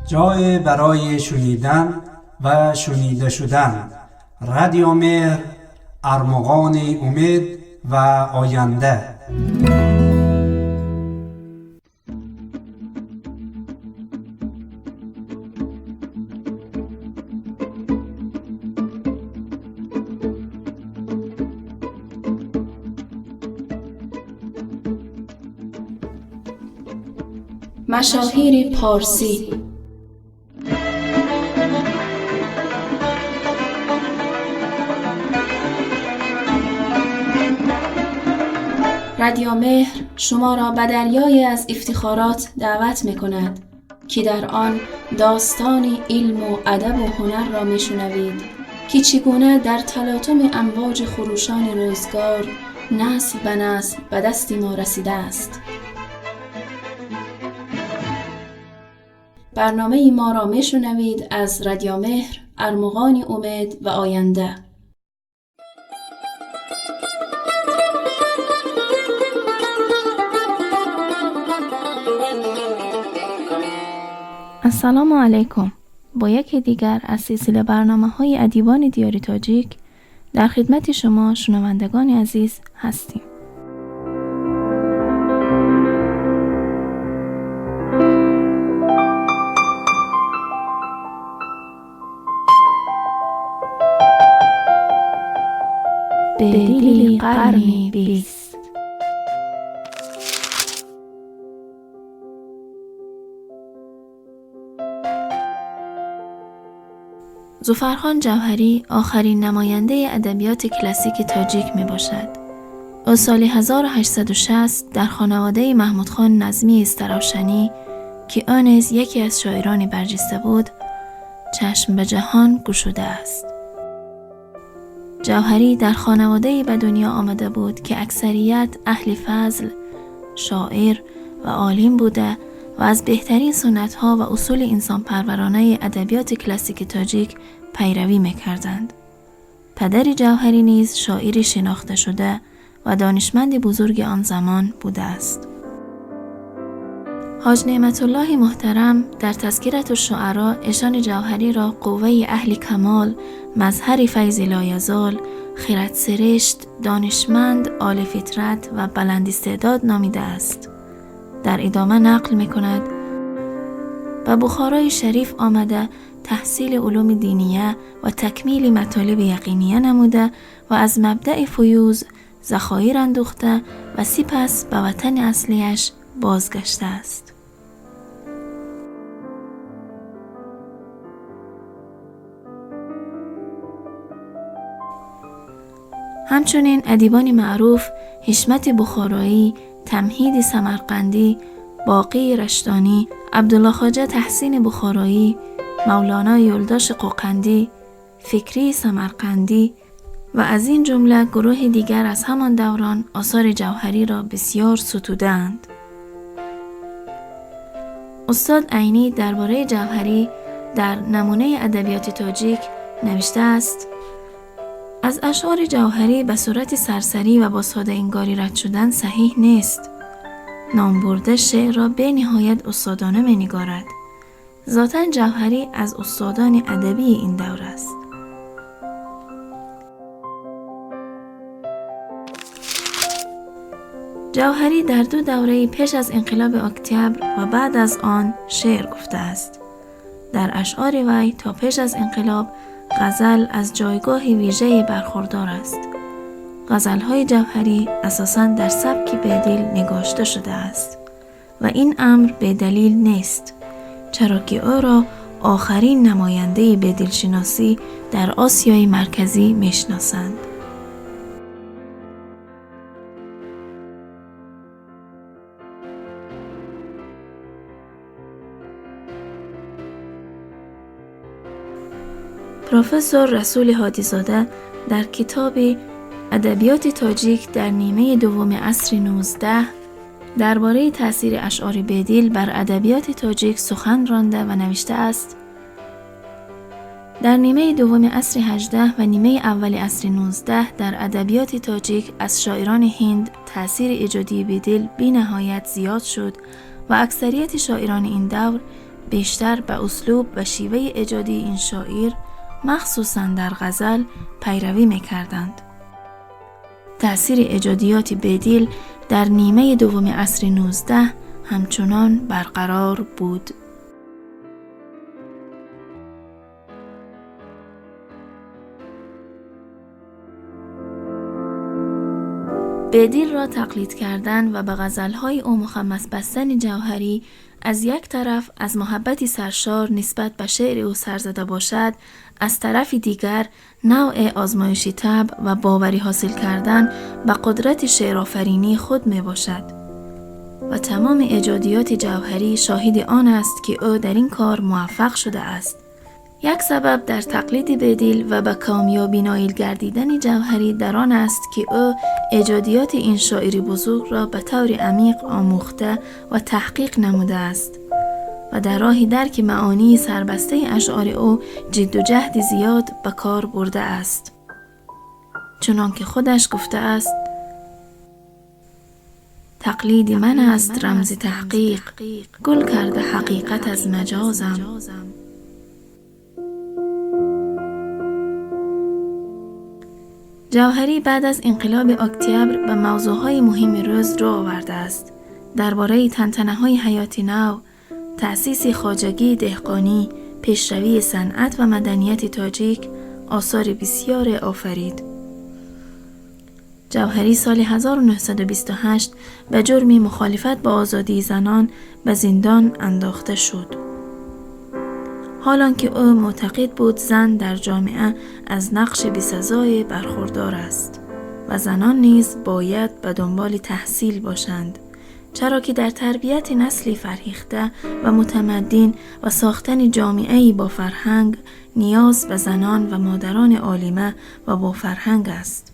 جای برای شنیدن و شنیده شدن. رادیو مهر، ارمغان امید و آینده. مشاهیر پارسی. رادیو مهر شما را به دریایی از افتخارات دعوت می‌کند که در آن داستان علم و ادب و هنر را می‌شنوید که چگونه در تلاطم امواج خروشان روزگار نسل به نسل به دست ما رسیده است. برنامه ما را می‌شنوید از رادیو مهر، ارمغان امید و آینده. السلام علیکم. با یکی دیگر از سلسله برنامه‌های ادیبان دیار تاجیک در خدمت شما شنوندگان عزیز هستیم. به دل قرن 20. ظفرخان جوهری آخرین نماینده ادبیات کلاسیک تاجیک می باشد. او سال 1860 در خانواده محمود خان نظمی استراوشنی که آن نیز یکی از شاعران برجسته بود، چشم به جهان گشوده است. جوهری در خانواده‌ای به دنیا آمده بود که اکثریت اهل فضل، شاعر و عالم بوده و از بهترین سنت‌ها و اصول انسان‌پرورانه ادبیات کلاسیک تاجیک پیروی می‌کردند. پدر جوهری نیز شاعری شناخته شده و دانشمند بزرگ آن زمان بوده است. حاج نعمت الله محترم در تذکرة الشعراء ایشان جوهری را قوه اهل کمال، مظهر فیض لایزال، خرد سرشت، دانشمند، عالی فطرت و بلند استعداد نامیده است. در ادامه نقل می‌کند: به بخارای شریف آمده تحصیل علوم دینیه و تکمیل مطالب یقینیه نموده و از مبدأ فیوز ذخایر اندوخته و سپس به وطن اصلیش بازگشته است. همچنین ادیبان معروف حشمت بخارایی، تمهید سمرقندی، باقی رشتانی، عبدالله خواجه تحسین بخارایی، مولانا یلداش قوقندی، فکری سمرقندی و از این جمله گروه دیگر از همان دوران آثار جوهری را بسیار ستودند. استاد عینی درباره جوهری در نمونه ادبیات تاجیک نوشته است: از اشعار جوهری به صورت سرسری و با ساده انگاری رد شدن صحیح نیست. نامبرده شعر را به نهایت استادانه می نگارد. ذاتاً جوهری از استادان ادبی این دور است. جوهری در دو دوره پیش از انقلاب اکتبر و بعد از آن شعر گفته است. در اشعار وی تا پیش از انقلاب غزل از جایگاه ویژه‌ای برخوردار است. غزل‌های جوهری اساساً در سبک بدیل نگاشته شده است و این امر به دلیل نیست، چرا که او را آخرین نماینده بدیلشناسی در آسیای مرکزی میشناسند. پروفسور رسول هادی‌زاده در کتاب ادبیات تاجیک در نیمه دوم عصر 19 درباره تأثیر اشعار بدیل بر ادبیات تاجیک سخن رانده و نوشته است: در نیمه دوم عصر 18 و نیمه اول عصر 19 در ادبیات تاجیک از شاعران هند تأثیر ایجادی بدیل بی نهایت زیاد شد و اکثریت شاعران این دور بیشتر به اسلوب و شیوه ایجادی این شاعر مخصوصاً در غزل پیروی می‌کردند. تأثیر ایجادیات بدیل در نیمه دوم عصر 19 همچنان برقرار بود. بدیل را تقلید کردن و به غزلهای او مخمس بستن جوهری از یک طرف از محبتی سرشار نسبت به شعر او سرزده باشد، از طرف دیگر نوع آزمایشی طبع و باوری حاصل کردن به قدرت شعرآفرینی خود می باشد و تمام ایجادیات جوهری شاهد آن است که او در این کار موفق شده است. یک سبب در تقلید بدیل و به کامیابی نائل گردیدن جوهری در آن است که او ایجادیات این شاعر بزرگ را به طور عمیق آموخته و تحقیق نموده است و در راه درک معانی سربسته اشعار او جد و جهد زیاد به کار برده است. چنان که خودش گفته است: تقلید من است رمز تحقیق، گل کرده حقیقت از مجازم. جوهری بعد از انقلاب اکتبر به موضوعهای مهم روز رو آورده است. درباره تنتنه‌های حیات نو، تأسیس خواجگی دهقانی، پیشروی صنعت و مدنیت تاجیک آثار بسیار آفرید. جوهری سال 1928 به جرم مخالفت با آزادی زنان به زندان انداخته شد. حالانکه او معتقد بود زن در جامعه از نقش بی‌سزای برخوردار است و زنان نیز باید به دنبال تحصیل باشند، چرا که در تربیت نسلی فرهیخته و متمدن و ساختن جامعه‌ای با فرهنگ نیاز به زنان و مادران عالمه و با فرهنگ است.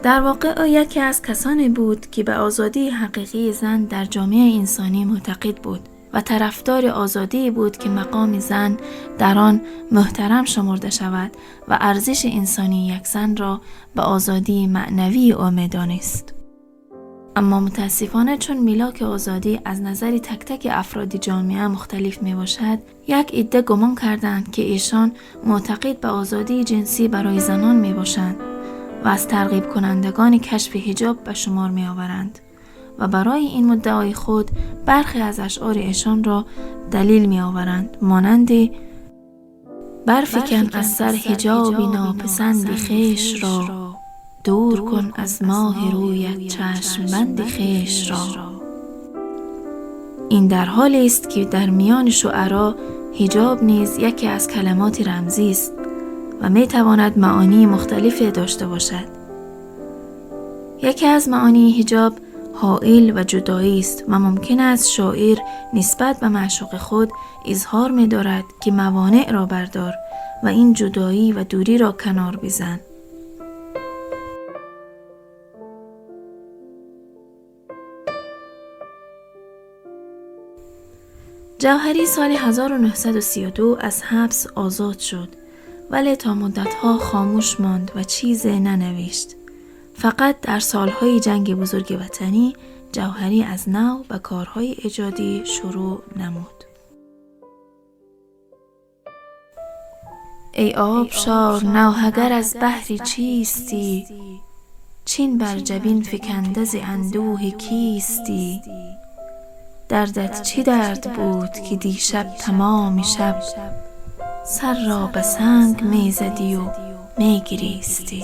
در واقع او یکی از کسانی بود که به آزادی حقیقی زن در جامعه انسانی معتقد بود و طرفدار آزادی بود که مقام زن در آن محترم شمرده شود و ارزش انسانی یک زن را به آزادی معنوی او می‌دانست. اما متاسفانه چون ملاک آزادی از نظر تک تک افراد جامعه مختلف می باشد، یک عده گمان کردند که ایشان معتقد به آزادی جنسی برای زنان می باشند و از ترغیب کنندگان کشف حجاب به شمار می آورند و برای این مدعای خود برخی از اشعار ایشان را دلیل می آورند، مانند برفکن از سر حجابی ناپسند خویش را، دور کن از ماه رویت چشم بند خویش را. این در حالی است که در میان شعرا حجاب نیز یکی از کلمات رمزی است و می تواند معانی مختلفی داشته باشد. یکی از معانی حجاب حائل و جدایی است و ممکن است شاعر نسبت به معشوق خود اظهار می دارد که موانع را بردار و این جدایی و دوری را کنار بزن. جوهری سال 1932 از حبس آزاد شد، ولی تا مدتها خاموش ماند و چیزی ننوشت. فقط در سالهای جنگ بزرگ وطنی جوهری از نو به کارهای ایجادی شروع نمود. ای آبشار نوحگر از بحری چیستی، چین بر جبین فکنده ز اندوه کیستی. دردت چه درد بود که دیشب تمام شب، سر را به سنگ میزدی و میگریستی.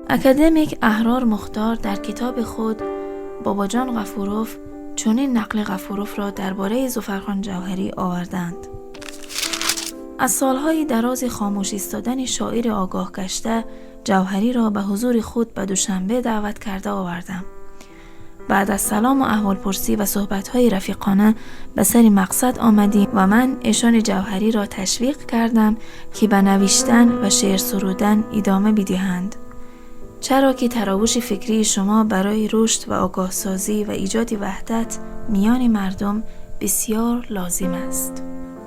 اکادمیک احرار مختار در کتاب خود باباجان غفوروف چنین نقل غفوروف را درباره ظفرخان جوهری آوردند: از سالهای دراز خاموش ایستادن شاعر آگاه گشته، جوهری را به حضور خود به دوشنبه دعوت کرده آوردم. بعد از سلام و احوالپرسی و صحبت‌های رفیقانه به سر مقصد آمدیم و من ایشان جوهری را تشویق کردم که به نوشتن و شعر سرودن ادامه بدهند، چرا که تراوش فکری شما برای رشد و آگاه سازی و ایجاد وحدت میان مردم بسیار لازم است.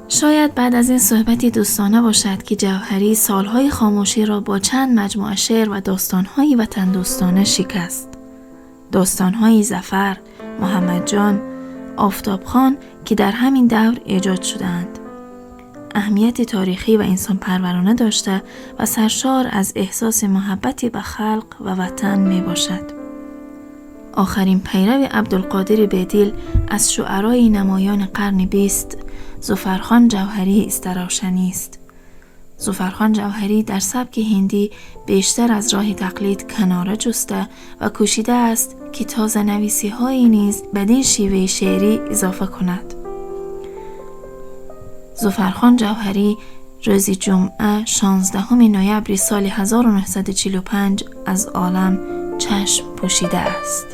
شاید بعد از این صحبتی دوستانه باشد که جوهری سالهای خاموشی را با چند مجموعه شعر و داستانهایی وطن دوستانه شکست. داستانهایی ظفر، محمد جان، آفتاب خان که در همین دور ایجاد شدند. اهمیت تاریخی و انسان پرورانه داشته و سرشار از احساس محبتی به خلق و وطن می باشد. آخرین پیرو عبدالقادر بیدل از شعرای نمایان قرن 20 ظفرخان جوهری استراحشنی است. ظفرخان جوهری در سبک هندی بیشتر از راه تقلید کناره جسته و کوشیده است که تازه نویسی هایی نیز بدین شیوه شعری اضافه کند. ظفرخان جوهری روز جمعه 16 نوامبر سال 1945 از عالم چشم پوشیده است.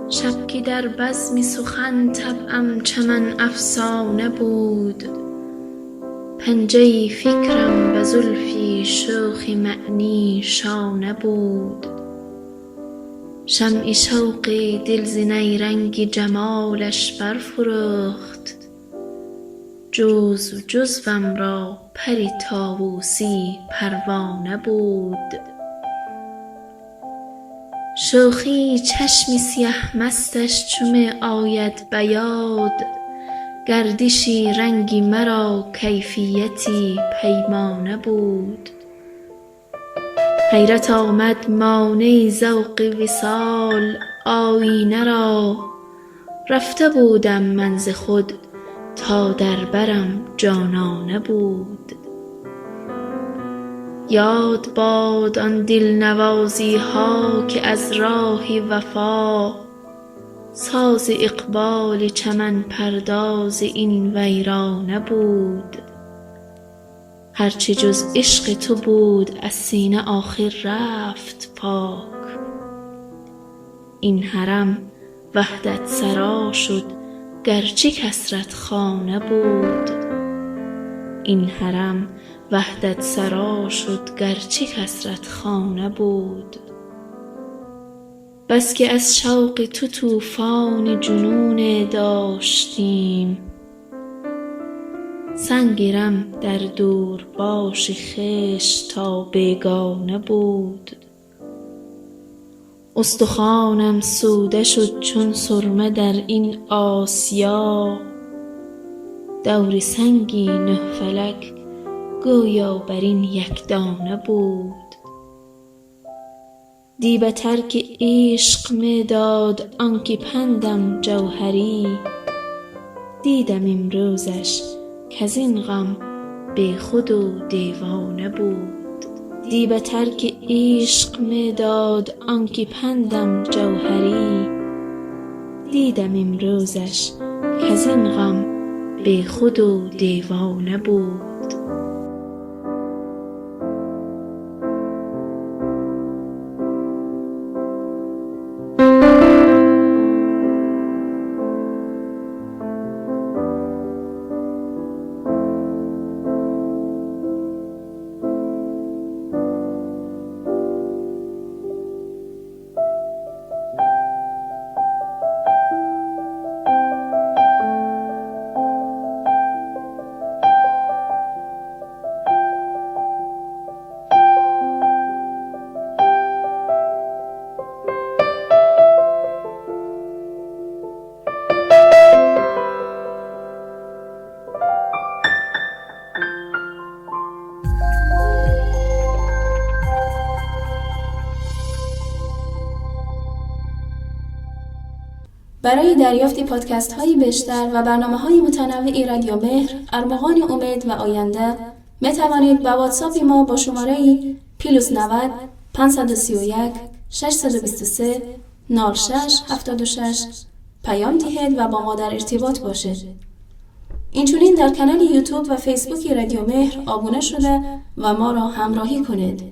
شب که در بزم سخن طبعم چمن افسانه بود، پنجه فکرم و زلفی شوخ معنی شانه بود. شمع شوق دل ز نیرنگ جمالش برفروخت، جزوم را پری طاووسی پروانه بود. شوخی چشم سیه مستش چو می آید به یاد، گردشی رنگی مرا کیفیتی پیمانه بود. حیرت آمد مانع ذوق وصال آیینه را، رفته بودم من ز خود تا در برم جانانه بود. یاد باد آن دلنوازی ها که از راه وفا، ساز اقبال چمن پرداز این ویرانه بود. هرچه جز عشق تو بود از سینه آخر رفت پاک، این حرم وحدت سرا شد گرچه کثرت خانه بود. این حرم وحدت سرا شد گرچه کثرت خانه بود. بس که از شوق تو طوفان جنون داشتیم، سنگرم در دور باش خویش تا بیگانه بود. استخوانم سوده شد چون سرمه در این آسیا، دور سنگی نه فلک گویا بر این یک دانه بود. دی به ترک عشق می داد آنکه پندم جوهری، دیدم امروزش کز این غم بی خود و دیوانه بود. دی به ترک عشق می داد آنکه پندم جوهری، دیدم امروزش کز این غم بی خود و دیوانه بود. برای دریافت پادکست هایی بیشتر و برنامه های متنوعی رادیو مهر، ارمغان امید و آینده می توانید با واتساپ ما با شماره +90 531 623 0676 پیام دهید و با ما در ارتباط باشید. اینچنین در کانال یوتیوب و فیسبوک رادیو مهر آبونه شده و ما را همراهی کنید.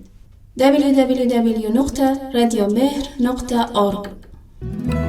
www.radiomehr.org